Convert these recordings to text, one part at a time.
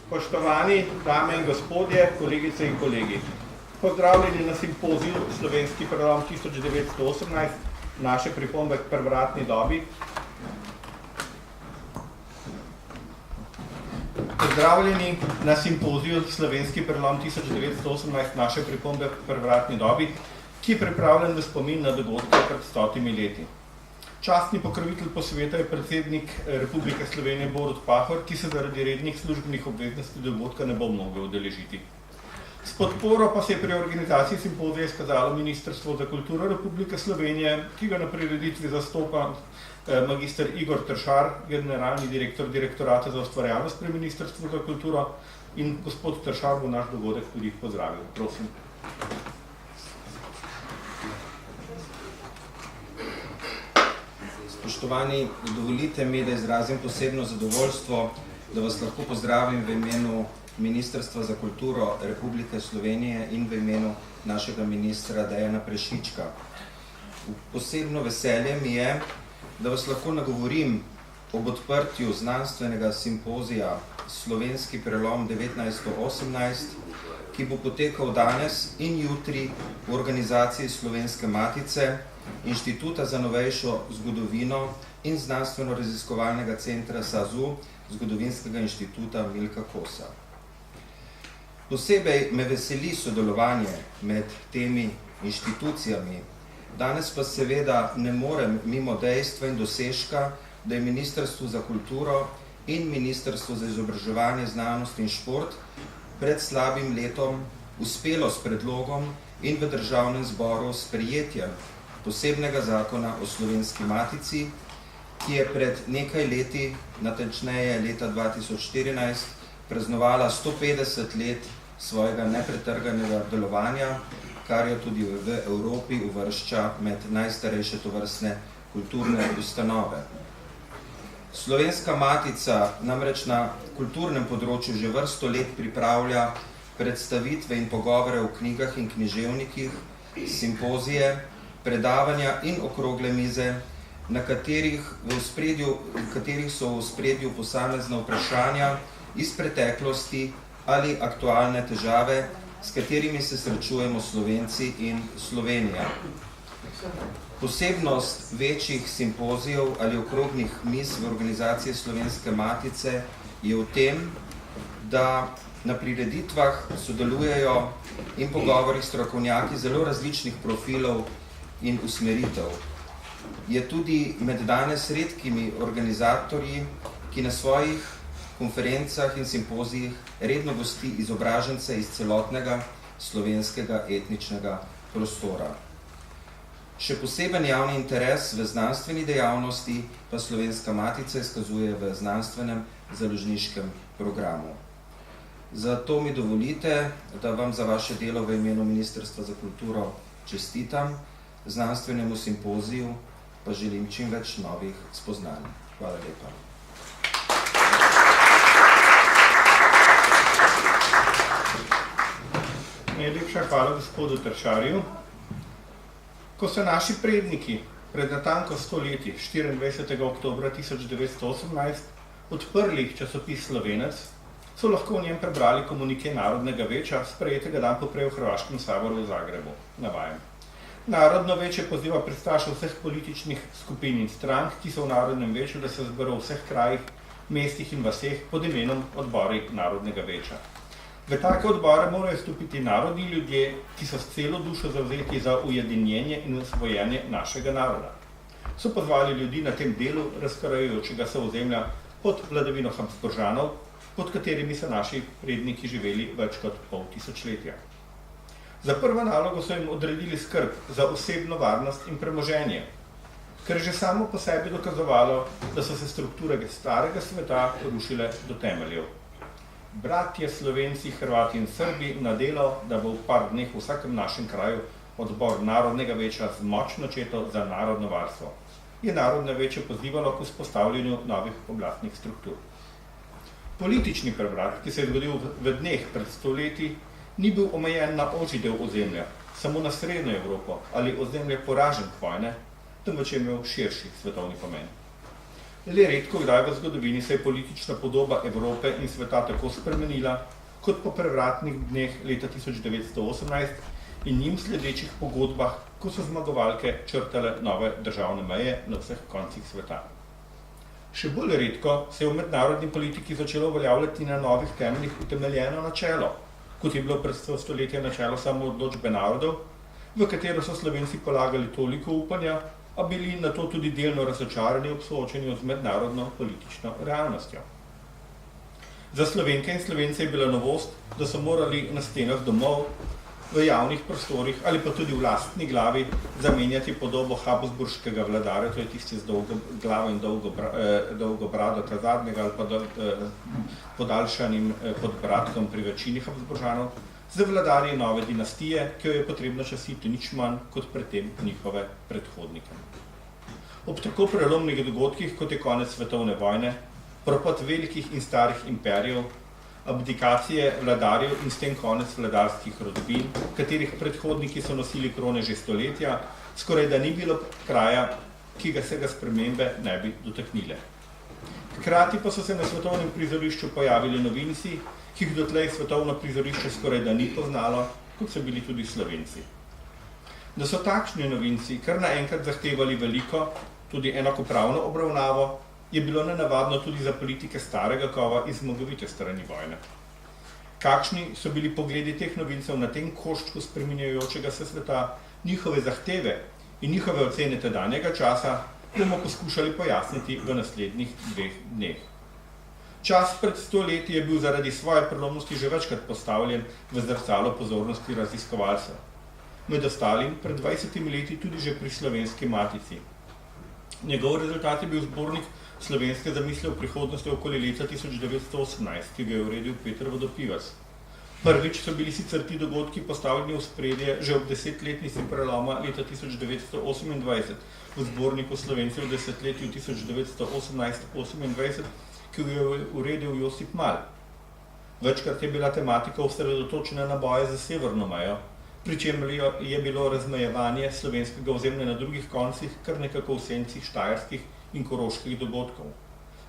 Spoštovani dame in gospodje, kolegice in kolegi. Pozdravljeni na simpoziju Slovenski prelom 1918, naše pripombe k prvratni dobi. Pozdravljeni na simpoziju Slovenski prelom 1918, naše pripombe k prvratni dobi, ki je pripravljen v spomin na dogodke pred 100 leti. Častni pokrovitelj posveta je predsednik Republike Slovenije Borut Pahor, ki se zaradi rednih službenih obveznosti dogodka ne bo mogel udeležiti. S podporo pa se je pri organizaciji simpozija izkazalo Ministrstvo za kulturo Republike Slovenije, ki ga na prireditvi zastopa magister Igor Tršar, generalni direktor Direktorata za ustvarjalnost pri Ministrstvu za kulturo, in gospod Tršar bo naš dogodek tudi pozdravil. Prosim. Spoštovani, dovolite mi, da izrazim posebno zadovoljstvo, da vas lahko pozdravim v imenu Ministrstva za kulturo Republike Slovenije in v imenu našega ministra Dejana Prešička. Posebno veselje mi je, da vas lahko nagovorim ob odprtju znanstvenega simpozija Slovenski prelom 1918, ki bo potekal danes in jutri v organizaciji Slovenske matice, Inštituta za novejšo zgodovino in znanstveno-raziskovalnega centra SAZU, Zgodovinskega inštituta Milka Kosa. Posebej me veseli sodelovanje med temi inštitucijami. Danes pa seveda ne morem mimo dejstva in dosežka, da je Ministrstvo za kulturo in Ministrstvo za izobraževanje, znanost in šport pred slabim letom uspelo s predlogom in v Državnem zboru sprejetjem posebnega zakona o Slovenski matici, ki je pred nekaj leti, natančneje leta 2014, praznovala 150 let svojega nepretrganega delovanja, kar jo tudi v Evropi uvršča med najstarejše tovrstne kulturne ustanove. Slovenska matica namreč na kulturnem področju že vrsto let pripravlja predstavitve in pogovore o knjigah in književnikih, simpozije, predavanja in okrogle mize, na katerih so v ospredju posamezna vprašanja iz preteklosti ali aktualne težave, s katerimi se srečujemo Slovenci in Slovenija. Posebnost večjih simpozijev ali okroglih miz v organizaciji Slovenske matice je v tem, da na prireditvah sodelujejo in pogovorih strokovnjaki zelo različnih profilov in usmeritev. Je tudi med danes redkimi organizatorji, ki na svojih konferencah in simpozijih redno gosti izobražence iz celotnega slovenskega etničnega prostora. Še poseben javni interes v znanstveni dejavnosti pa Slovenska matica izkazuje v znanstvenem založniškem programu. Zato mi dovolite, da vam za vaše delo v imenu Ministrstva za kulturo čestitam, znanstvenemu simpoziju pa želim čim več novih spoznanj. Hvala lepa. Najlepša hvala gospodu Tršarju. Ko so naši predniki pred natanko 100 leti, 24. oktobra 1918, odprli časopis Slovenec, so lahko v njem prebrali komunike Narodnega veča, sprejetega dan poprej v Hrvaškem saboru v Zagrebu. Navajam. Narodno veče poziva pristaše vseh političnih skupin in strank, ki so v Narodnem veču, da se zbere v vseh krajih, mestih in vaseh pod imenom odbori Narodnega veča. V take odbore morajo stopiti narodni ljudje, ki so s celo dušo zavzeti za ujedinjenje in osvojenje našega naroda. So pozvali ljudi na tem delu razkarajočega se ozemlja pod vladavino Habsburžanov, pod katerimi so naši predniki živeli več kot pol tisočletja. Za prvo nalogo so jim odredili skrb za osebno varnost in premoženje, kar že samo po sebi dokazovalo, da so se strukture starega sveta rušile do temeljev. Bratje Slovenci, Hrvati in Srbi na delo, da bo v par dneh v vsakem našem kraju odbor Narodnega veča z močno četo za narodno varstvo. Je Narodno veče pozivalo k vzpostavljanju novih oblastnih struktur. Politični prevrat, ki se je zgodil v dneh pred 100 leti, ni bil omejen na ožji del ozemlja, samo na Srednjo Evropo ali ozemlje poraženk vojne, temveč je imel širši svetovni pomen. Le redko kdaj v zgodovini se je politična podoba Evrope in sveta tako spremenila, kot po prevratnih dneh leta 1918 in njim sledečih pogodbah, ko so zmagovalke črtale nove državne meje na vseh koncih sveta. Še bolj redko se je v mednarodni politiki začelo uveljavljati na novih temeljih utemeljeno načelo, kot je bilo pred 100 stoletja načelo samoodločbe narodov, v katero so Slovenci polagali toliko upanja, a bili na to tudi delno razočarani ob soočenju z mednarodno politično realnostjo. Za Slovenke in Slovence je bila novost, da so morali na stenah domov, v javnih prostorih ali pa tudi v lastni glavi zamenjati podobo habsburškega vladarja, to je tisti z dolgo glavo in dolgo brado, ta zadnjega ali pa podaljšanim podbradkom pri večini Habsburžanov, z vladarji nove dinastije, ki jo je potrebno častiti nič manj kot predtem njihove predhodnike. Ob tako prelomnih dogodkih, kot je konec svetovne vojne, propad velikih in starih imperijev, abdikacije vladarjev in s tem konec vladarskih rodbin, katerih predhodniki so nosili krone že stoletja, skoraj da ni bilo kraja, ki ga se spremembe ne bi dotaknile. Hkrati pa so se na svetovnem prizorišču pojavili novinci, ki jih dotlej svetovno prizorišče skoraj da ni poznalo, kot so bili tudi Slovenci. Da so takšni novinci kar naenkrat zahtevali veliko, tudi enakopravno obravnavo, je bilo nenavadno tudi za politike starega kova iz zmagovite strani vojne. Kakšni so bili pogledi teh novincev na tem koščku spreminjajočega se sveta, njihove zahteve in njihove ocene tedanjega časa, bomo poskušali pojasniti v naslednjih 2 dneh. Čas pred 100 leti je bil zaradi svoje prelomnosti že večkrat postavljen v zrcalo pozornosti raziskovalcev. Med ostalim pred 20 leti tudi že pri Slovenski matici. Njegov rezultat je bil zbornik slovenske zamisli o prihodnosti okoli leta 1918, ki ga je uredil Peter Vodopivec. Prvič so bili sicer ti dogodki postavljeni v spredje že ob 10-letnici preloma leta 1928 v zborniku Slovencev v desetletju 1918-28, ki ga je uredil Josip Mal. Večkrat je bila tematika osredotočena na boje za severno mejo, pri čemer je bilo razmejevanje slovenskega ozemlja na drugih koncih kar nekako v sencih štajerskih in koroških dogodkov.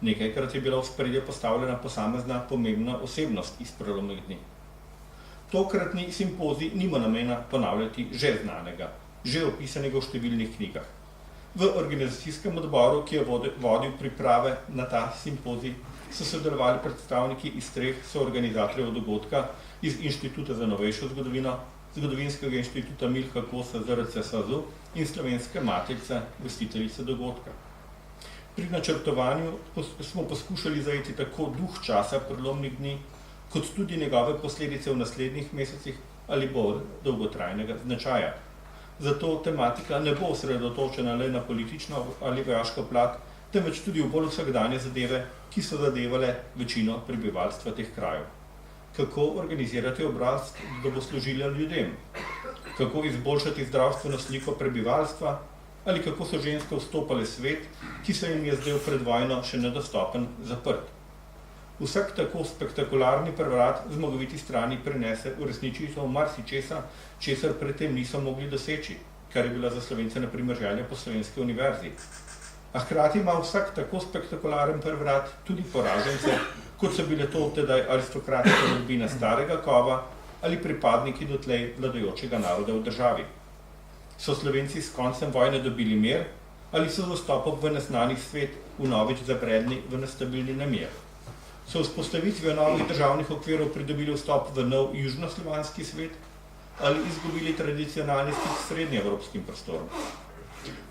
Nekajkrat je bila v spredje postavljena posamezna pomembna osebnost iz prelomnih dni. Tokratni simpozij nima namena ponavljati že znanega, že opisanega v številnih knjigah. V organizacijskem odboru, ki je vodil priprave na ta simpozij, so sodelovali predstavniki iz 3 soorganizatorjev dogodka iz Inštituta za novejšo zgodovino, Zgodovinskega inštituta Milka Kosa ZRC SAZU in Slovenske matice, gostiteljice dogodka. Pri načrtovanju smo poskušali zajeti tako duh časa prelomnih dni, kot tudi njegove posledice v naslednjih mesecih ali bolj dolgotrajnega značaja. Zato tematika ne bo osredotočena le na politično ali vojaško plat, temveč tudi v bolj vsakdanje zadeve, ki so zadevale večino prebivalstva teh krajev. Kako organizirati oblast, da bo služila ljudem? Kako izboljšati zdravstveno sliko prebivalstva? Ali kako so ženske vstopale svet, ki se jim je zdel pred vojno še nedostopen, zaprt? Vsak tako spektakularni prevrat zmagoviti strani prinese v resničitev marsičesa, česar predtem niso mogli doseči, kar je bila za Slovence na primer želja po Slovenski univerzi. A hkrati ima vsak tako spektakularen prevrat tudi poražence, kot so bile to tedaj aristokratske rodbine starega kova ali pripadniki dotlej vladajočega naroda v državi. So Slovenci s koncem vojne dobili mir ali so z vstopom v neznani svet vnovič zabredli v nestabilni nemir? So vzpostavitvijo novih državnih okvirov pridobili vstop v nov južnoslovanski svet ali izgubili tradicionalni stik s srednjeevropskim prostorom?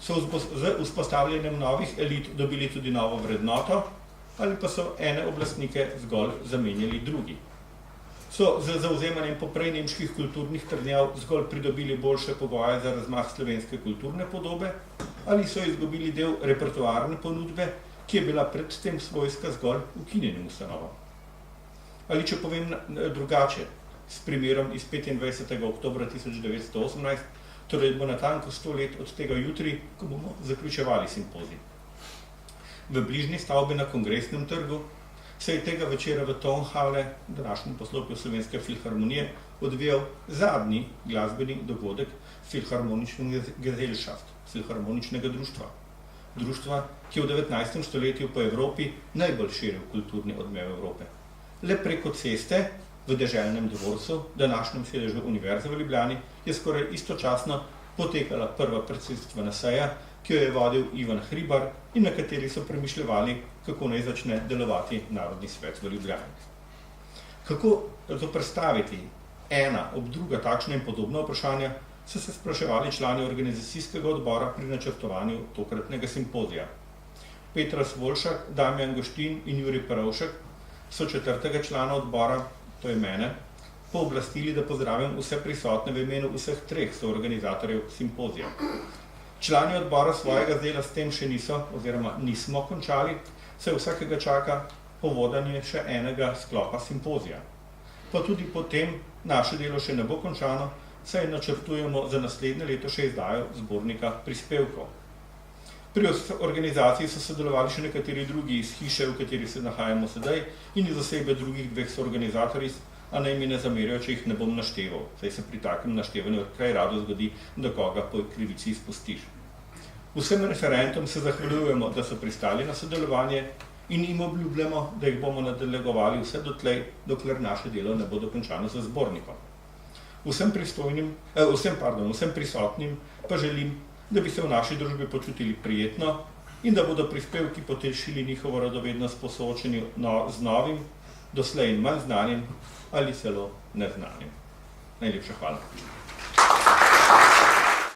So z vzpostavljanjem novih elit dobili tudi novo vrednoto ali pa so ene oblastnike zgolj zamenjali drugi? So z zavzemanjem poprej nemških kulturnih trdnjav zgolj pridobili boljše pogoje za razmah slovenske kulturne podobe ali so izgubili del repertoarne ponudbe, ki je bila predtem svojska zgolj ukinjenim ustanovam? Ali če povem drugače, s primerom iz 25. oktobra 1918, torej bo natanko 100 let od tega jutri, ko bomo zaključevali simpozij. V bližnji stavbi na Kongresnem trgu se je tega večera v Tonhalle, današnjem poslopju Slovenske filharmonije, odvijal zadnji glasbeni dogodek Filharmoničnega Gesellschaft, filharmoničnega društva. društva, ki je v 19. stoletju po Evropi najbolj širil kulturni odmev Evrope. Le preko ceste v deželnem dvorcu, današnjem sedežu Univerze v Ljubljani, je skoraj istočasno potekala prva predsedstvena seja, ki jo je vodil Ivan Hribar in na kateri so premišljevali, kako naj začne delovati Narodni svet v Ljubljani. Kako zoperstaviti ena ob druga takšna in podobna vprašanja, so se spraševali člani organizacijskega odbora pri načrtovanju tokratnega simpozija. Petra Svolšak, Damjan Goštin in Jurij Perovšek so 4. člana odbora, to je mene, pooblastili, da pozdravim vse prisotne v imenu vseh 3 soorganizatorjev simpozija. Člani odbora svojega dela s tem še nismo končali, saj vsakega čaka povodanje še enega sklopa simpozija. Pa tudi potem naše delo še ne bo končano, saj načrtujemo za naslednje leto še izdajo zbornika prispevkov. Pri organizaciji so sodelovali še nekateri drugi iz hiše, v kateri se nahajamo sedaj, in iz osebe drugih 2 soorganizatorjev, a naj mi ne zamerijo, če jih ne bom našteval, saj se pri takem naštevanju kaj rado zgodi, da koga po krivici izpustiš. Vsem referentom se zahvaljujemo, da so pristali na sodelovanje in jim obljubljamo, da jih bomo nadaljegovali vse dotlej, dokler naše delo ne bo dokončano z zbornikom. Vsem prisotnim pa želim, da bi se v naši družbi počutili prijetno in da bodo prispevki potešili njihovo radovednost po soočenju z novim, doslej manj znanim ali celo neznanim. Najlepša hvala.